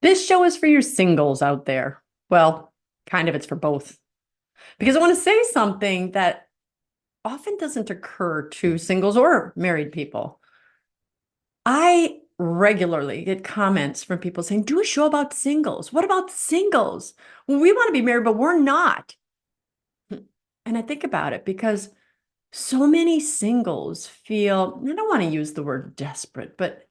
This show is for your singles out there. Well, kind of, it's for both. Because I want to say something that often doesn't occur to singles or married people. I regularly get comments from people saying, do a show about singles. What about singles? Well, we want to be married, but we're not. And I think about it because so many singles feel, I don't want to use the word desperate, but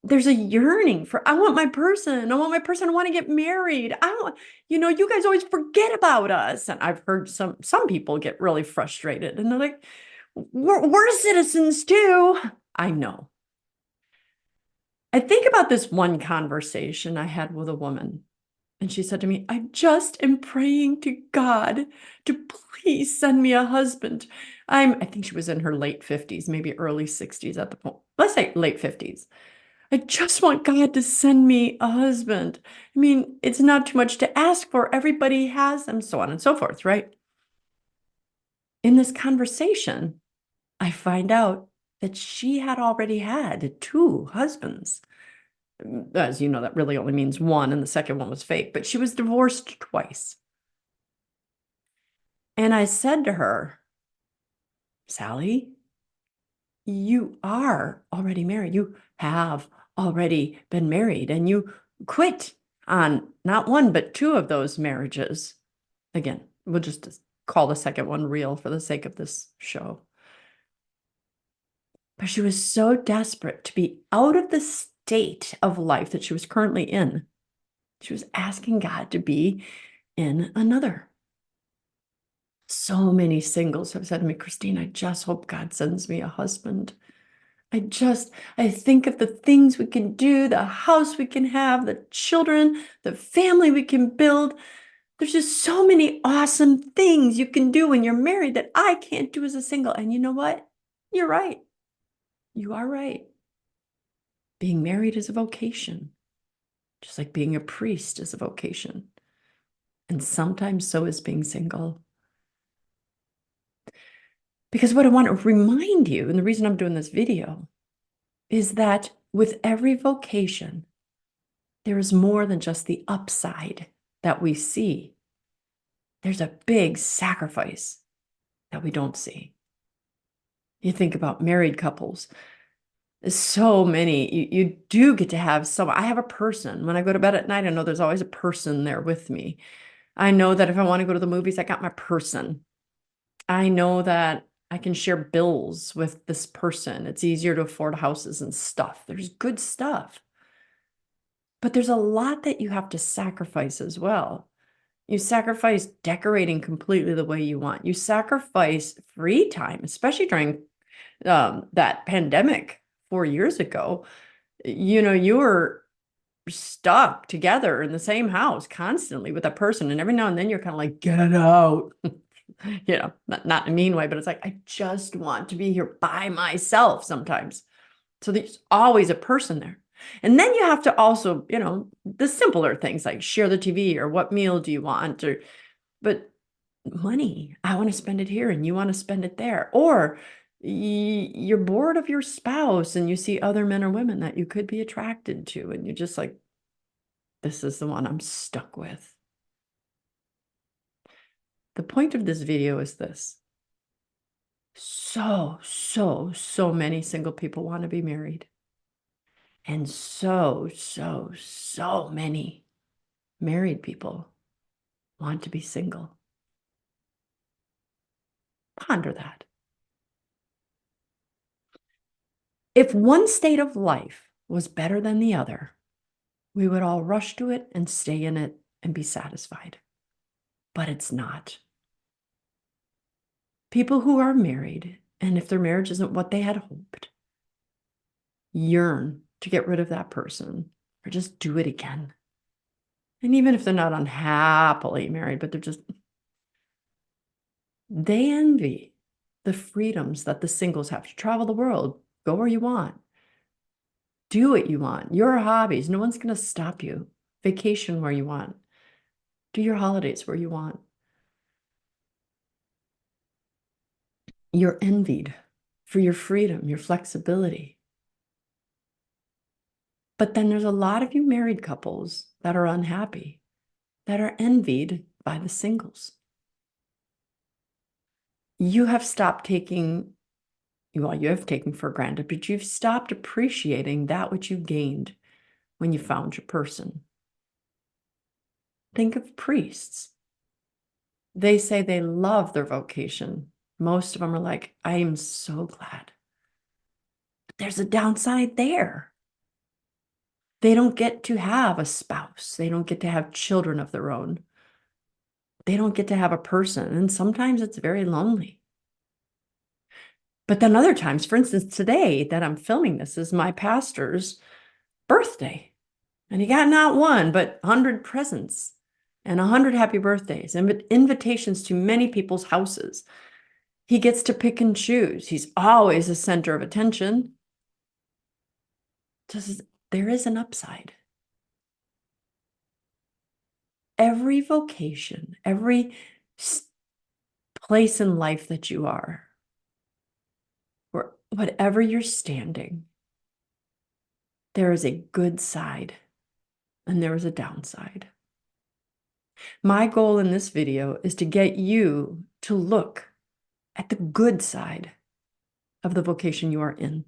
there's a yearning for, I want my person. I want my person. I want to get married. I don't, you guys always forget about us. And I've heard some people get really frustrated and they're like, we're citizens too. I know. I think about this one conversation I had with a woman. And she said to me, I just am praying to God to please send me a husband. I think she was in her late 50s, maybe early 60s at the point. Let's say late 50s. I just want God to send me a husband. I mean, it's not too much to ask for. Everybody has them, so on and so forth, right? In this conversation, I find out that she had already had two husbands. As you know, that really only means one, and the second one was fake, but she was divorced twice. And I said to her, Sally, you are already married. You have already been married, and you quit on not one, but two of those marriages. Again, we'll just call the second one real for the sake of this show. But she was so desperate to be out of the state of life that she was currently in. She was asking God to be in another. So many singles have said to me, Christine, I just hope God sends me a husband. I think of the things we can do, the house we can have, the children, the family we can build. There's just so many awesome things you can do when you're married that I can't do as a single. And you know what? You're right. You are right. Being married is a vocation, just like being a priest is a vocation. And sometimes so is being single. Because what I want to remind you, and the reason I'm doing this video, is that with every vocation, there is more than just the upside that we see. There's a big sacrifice that we don't see. You think about married couples. There's so many. You do get to have I have a person. When I go to bed at night, I know there's always a person there with me. I know that if I want to go to the movies, I got my person. I know that I can share bills with this person. It's easier to afford houses and stuff. There's good stuff. But there's a lot that you have to sacrifice as well. You sacrifice decorating completely the way you want. You sacrifice free time, especially during that pandemic 4 years ago. You were stuck together in the same house constantly with a person. And every now and then you're kind of like, get out. Not in a mean way, but it's like, I just want to be here by myself sometimes. So there's always a person there. And then you have to also, the simpler things like share the TV or what meal do you want, but money, I want to spend it here and you want to spend it there. Or you're bored of your spouse and you see other men or women that you could be attracted to, and you're just like, this is the one I'm stuck with. The point of this video is this. So many single people want to be married. And so many married people want to be single. Ponder that. If one state of life was better than the other, we would all rush to it and stay in it and be satisfied. But it's not. People who are married, and if their marriage isn't what they had hoped, yearn to get rid of that person or just do it again. And even if they're not unhappily married, but they envy the freedoms that the singles have to travel the world, go where you want, do what you want, your hobbies. No one's going to stop you. Vacation where you want, do your holidays where you want. You're envied for your freedom, your flexibility. But then there's a lot of you married couples that are unhappy, that are envied by the singles. You have stopped taking, well, you have taken for granted, but you've stopped appreciating that which you gained when you found your person. Think of priests. They say they love their vocation. Most of them are like, I am so glad. But there's a downside there. They don't get to have a spouse. They don't get to have children of their own. They don't get to have a person. And sometimes it's very lonely. But then other times, for instance, today that I'm filming this is my pastor's birthday. And he got not one, but 100 presents and 100 happy birthdays and invitations to many people's houses. He gets to pick and choose. He's always the center of attention. There is an upside. Every vocation, every place in life that you are, or whatever you're standing, there is a good side and there is a downside. My goal in this video is to get you to look at the good side of the vocation you are in.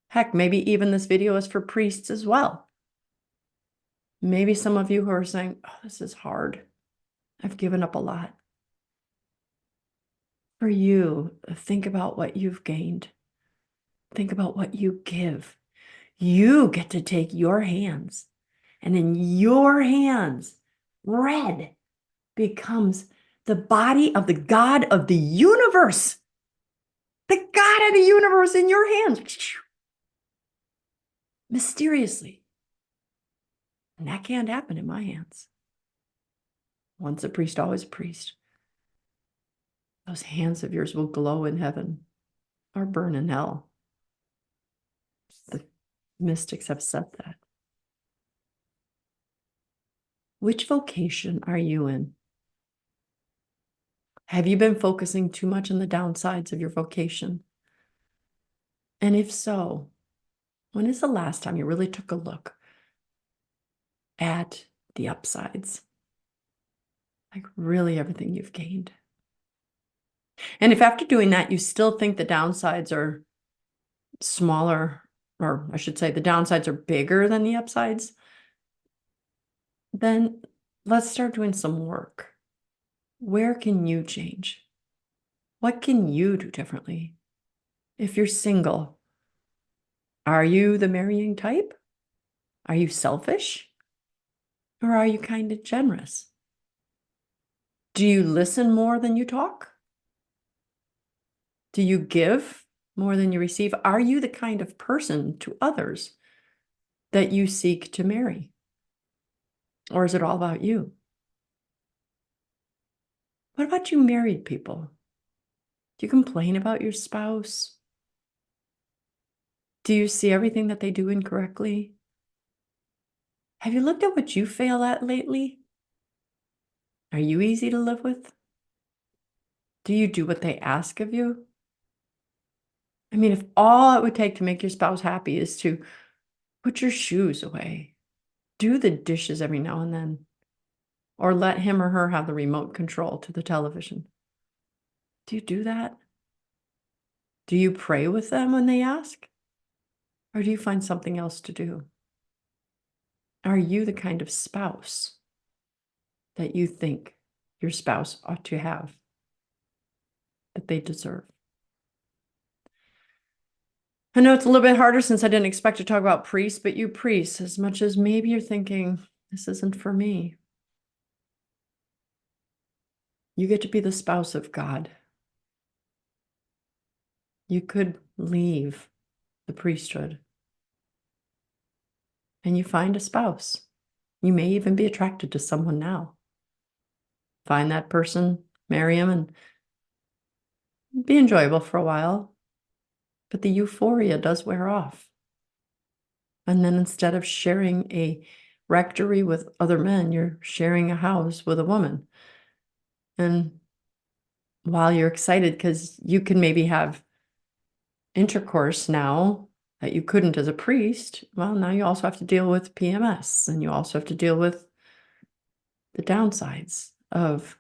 Heck, maybe even this video is for priests as well. Maybe some of you who are saying, oh, this is hard. I've given up a lot. For you, think about what you've gained. Think about what you give. You get to take your hands, and in your hands, red becomes the body of the God of the universe. The God of the universe in your hands. Mysteriously. And that can't happen in my hands. Once a priest, always a priest. Those hands of yours will glow in heaven or burn in hell. The mystics have said that. Which vocation are you in? Have you been focusing too much on the downsides of your vocation? And if so, when is the last time you really took a look at the upsides? Like really everything you've gained. And if after doing that, you still think the downsides are smaller, or I should say the downsides are bigger than the upsides, then let's start doing some work. Where can you change? What can you do differently? If you're single, are you the marrying type? Are you selfish? Or are you kind of generous? Do you listen more than you talk? Do you give more than you receive? Are you the kind of person to others that you seek to marry? Or is it all about you? What about you married people? Do you complain about your spouse? Do you see everything that they do incorrectly? Have you looked at what you fail at lately? Are you easy to live with? Do you do what they ask of you? I mean, if all it would take to make your spouse happy is to put your shoes away, do the dishes every now and then, or let him or her have the remote control to the television. Do you do that? Do you pray with them when they ask? Or do you find something else to do? Are you the kind of spouse that you think your spouse ought to have, that they deserve? I know it's a little bit harder since I didn't expect to talk about priests, but you priests, as much as maybe you're thinking, this isn't for me, you get to be the spouse of God. You could leave the priesthood and you find a spouse. You may even be attracted to someone now. Find that person, marry him, and be enjoyable for a while. But the euphoria does wear off. And then instead of sharing a rectory with other men, you're sharing a house with a woman. And while you're excited because you can maybe have intercourse now that you couldn't as a priest, well, now you also have to deal with PMS, and you also have to deal with the downsides of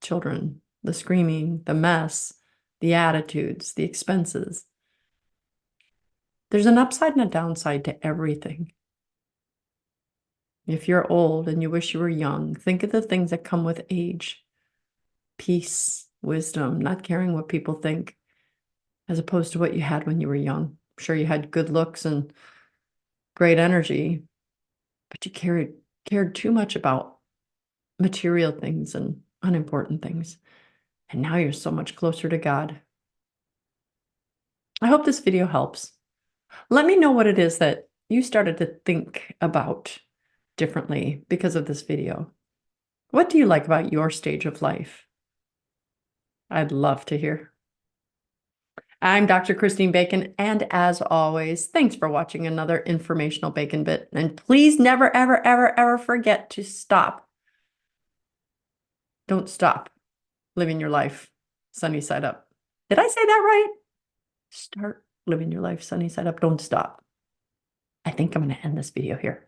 children, the screaming, the mess, the attitudes, the expenses. There's an upside and a downside to everything. If you're old and you wish you were young, think of the things that come with age. Peace, wisdom, not caring what people think, as opposed to what you had when you were young. I'm sure you had good looks and great energy, but you cared too much about material things and unimportant things. And now you're so much closer to God. I hope this video helps. Let me know what it is that you started to think about differently because of this video. What do you like about your stage of life? I'd love to hear. I'm Dr. Christine Bacon, and as always, thanks for watching another informational Bacon Bit. And please never, ever, ever, ever forget to stop. Don't stop living your life sunny side up. Did I say that right? Start living your life sunny side up. Don't stop. I think I'm going to end this video here.